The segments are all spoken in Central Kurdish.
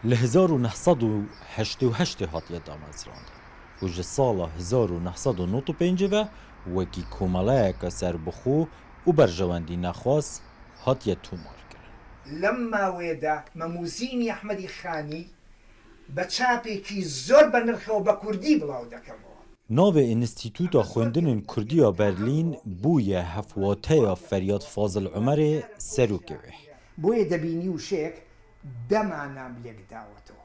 ل 1988 هاتیه دامزراند و ji sala 1995 ve wekî komeleyeka serbixwe û berjewendî nexwast hatiye tûmar kirin. Lem mawêda Memûzînî Ehmedî Xanî bi çapekî zor bi nirxew bi Kurdî bilav dikevêwa. Navê Înstîtûta Xwendinên Kurdiya Berlîn bûye hevwateya Feryad Fazil Umerê serokê wê. Boyê dibînî û şêk demanam lêk dawetەwە.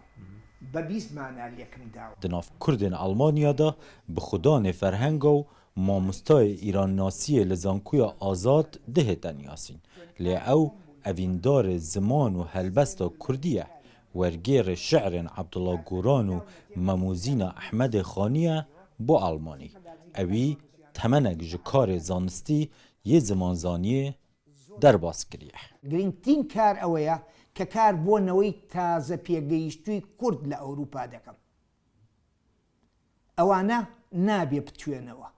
Bi 20 mana lêkim dawe. Di nav Kurdên Almanya da bi xudanê ferhenga û mamostayê îrannasiyê li Zankuya Azad dihête niyasîn. Lê ew evîndarê ziman û helbesta Kurdî ye. Wergêrê şeirên Abdullah Goran û Memûzîna Ehmedê Xanî ye bo Almanî. Ewî temenek ji karê zanistî yê zimanzaniyê derbas kiriye. گرنگترین کار ئەوەیە کە کار بۆنەوەی تازە پێگەیشتووی کورد لە ئەوروپا دەکەم. ئەوانە نابێ بتوێنەوە.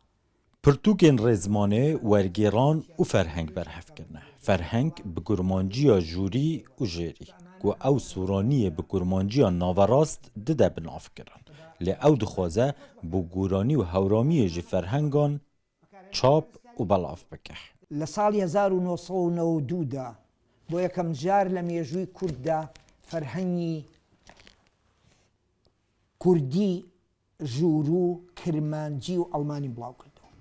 Pirtûkên rêzmanê, wergêran û ferheng berhevkirine. Ferheng bi kurmanciya jûrî û jêrî. Ku ew sûraniyê bi kurmanciya naverast dide binavkirin. Lê ew dixwaze bi goranî û hewramiyê ji ferhengan çap û belav bike. لە ساڵی 1992 دا بۆ یەکەم جار لە مێژووی کورددا فەرهەنگی کوردی ژوور و کرمانجی و ئەڵمانی بڵاو کردەوە.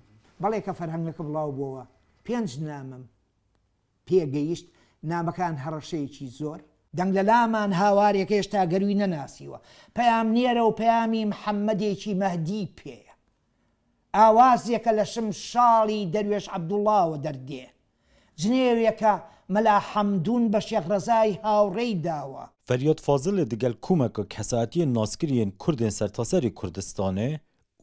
بەڵێ کە فەرهەنگەکە بڵاو بووە 5 نامم پێگەیشت نامەکان هەڕەشەیەکی زۆر دەنگ لە لامان هاوارێک هێشتا گەروی نەناسیوە پەیام نێرە و پەیامی محەممەدێکی مەهدی پێیە ئاوازێکە لە شم شاڵی دەروێش عەبدوڵڵاوە دەردێ جنێوێکە مەلا حەمدوون بە شێخ ڕەزای هاوڕێی داوە. Feryad Fazilê digel komeka kesatiyên naskiriyên Kurdên sertaserî Kurdistanê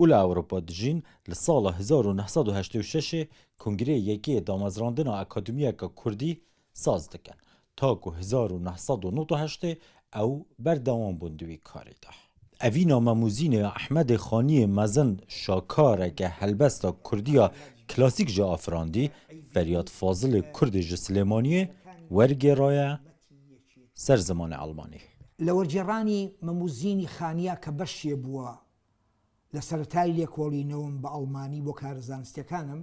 û li Ewropa dijîn li sala 1986 Kongreyê Yekê Damezrandina Akademiyeka Kurdî saz dikin. Ta ku 1998 ew berdewam bûn di wî karê de. Evîna Memûzînê Ehmedê Xanîyê mezin şakareke helbesta Kurdiya klasîk ji afirandî, Feryad Fazilê Kurdê ji Silêmaniyê wergêraye ser zimanê Almanî. لە وەرجێڕانی مەموزینی خانیا کە بەشێ بووە لە سەرەتای لێکۆڵینەوەم بە ئەڵمانی بۆ کارە زانستیەکانم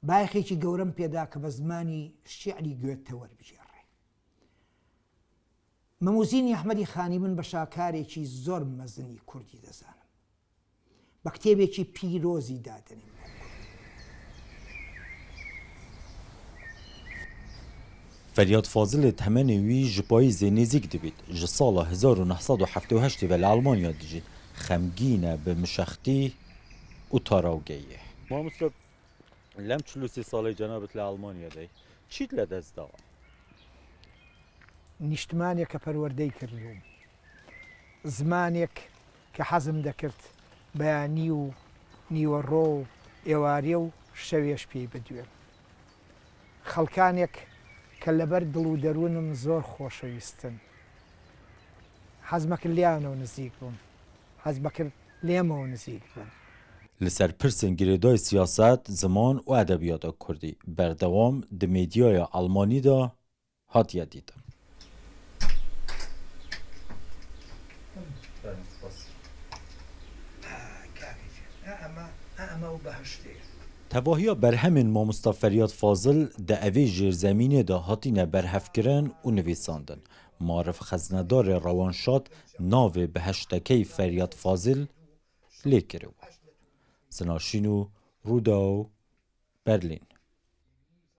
بایەخێکی گەورەم پێدا کە بە زمانی شیعری گوێتە وەربژێڕێ. مەموزینی ئەحمەدی خانی من بە شاکارێکی زۆر مەزنی کوردی دەزانم بە کتێبێکی پیرۆزی دادنیم. Feryad Fazilê temenê wî ji payîzê nêzik dibît. Ji sala 1978 ve li Almanya dijî xemgîn e bi mişextî û tarawgehiyê. Mamoste lem 43 salê cenabet li Almanya'dê. Çît le dest dawa? نیشتمانێک کە پەروەردەی کردوم زمانێک کە حەزم دەکرد بەیانی و نیوەڕۆ و ئێوارێ و شەوێش پێی بدوێن خەڵکانێک کە لەبەر دڵ و دەروونم زۆر خۆشەویستن حەزمەکرد لیانەوە نزیک بووم حەزمەکرد لێمەوە نزیک بوون. Li ser pirsên girêdayê siyaset, ziman û edebiyata Kurdî berdewam di medyaya Almanî de hatiye dîtin. Tevahiya berhemên Mamosta Feryad Fazil di evê jêrzemînê de hatîne berhevkirin û nivîsandin. Marif xezinedarê Rewanşad navê bi heştekey Feryad Fazil lê kiriwe. Sinaşîn û Rûda û Berlîn.